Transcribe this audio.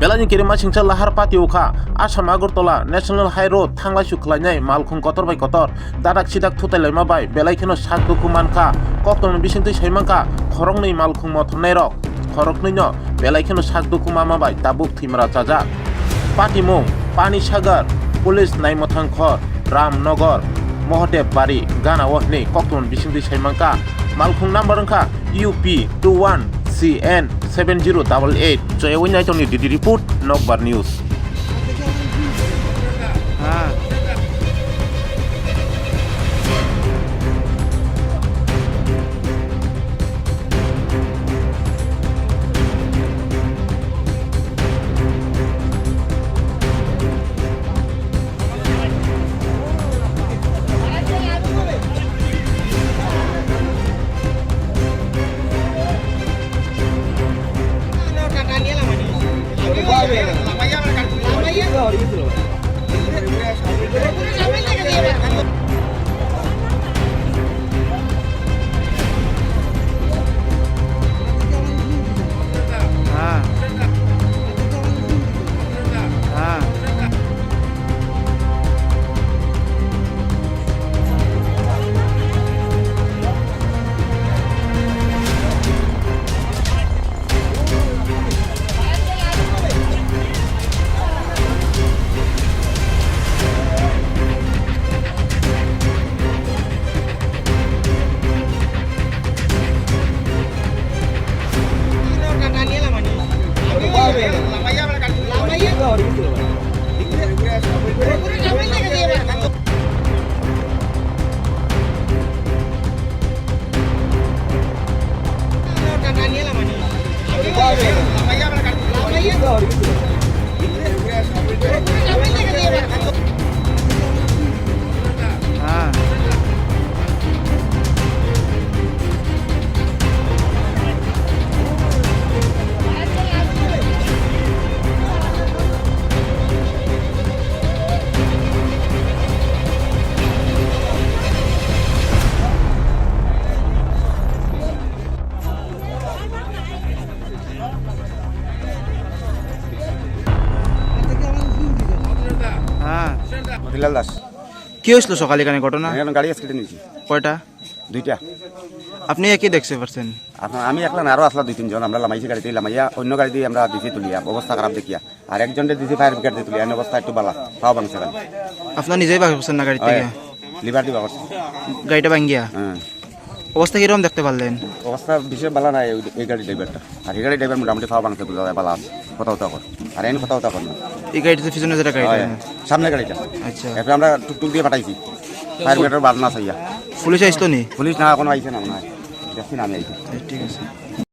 Belani kirima singsa lahar pati ukha Asam Agartala National High Road thanglai suklainai malkhung kotor bai kotor dadak sidak thutailai bai belai kheno sak dokuman kha kokton bisingtui saimangka khorokni malkhung mothornai rok khorokni no belai kheno sak dokuma bai tabuk thimra chajak pati mung Pani Sagar Police Naimothang Khor Ramnagar Mohadev Bari Gana Wahni kokton bisingtui saimangka malkhung number angka UP 21 CN 7088 Joy Winai Tony Didi Report Nokbar News. Motilal Das কি হয়েছিল সকালে এখানে ঘটনা? এখানে গাড়ি accident হয়েছে। কয়টা? দুইটা। আপনি একই দেখতে পারছেন? আমি একলা না, আরো আসলা দুই তিনজন। আমরা লামাইছি গাড়িতে, লামাইয়া অন্য গাড়ি দিয়ে আমরা দিছি তুলিয়া, অবস্থা খারাপ দেখিয়া। আর একজনকে দিছি ফায়ার ব্রিগেড দিয়ে তুলিয়া, এর অবস্থা একটু বালা, পাও ভাঙছে গাড়ি। আপনার নিজেই ভাগছেন না গাড়ি থেকে? লিভার দিবা করছে গাড়িটা ভাঙ্গিয়া? হ্যাঁ। অবস্থা কিরকম দেখতে পারলেন? অবস্থা বিশেষ বালা নাই এই গাড়ি ড্রাইভারটা। আর এই গাড়ি ড্রাইভার মোটামুটি পাও ভাঙছে, বুঝা যায় বালা আছে, কোথাও কর। আর এন কোথাও কর না। এই গাড়িতে পিছনে যেটা গাড়িটা? সামনে গাড়িটা। আচ্ছা। এরপরে আমরা টুকটুক দিয়ে পাঠাইছি ফায়ার ব্রিগেডের বাদ না চাইয়া। পুলিশ আসতো নি? পুলিশ না, এখনো আইছে না, মনে হয় দেখছি না আমি আইছি। ঠিক আছে।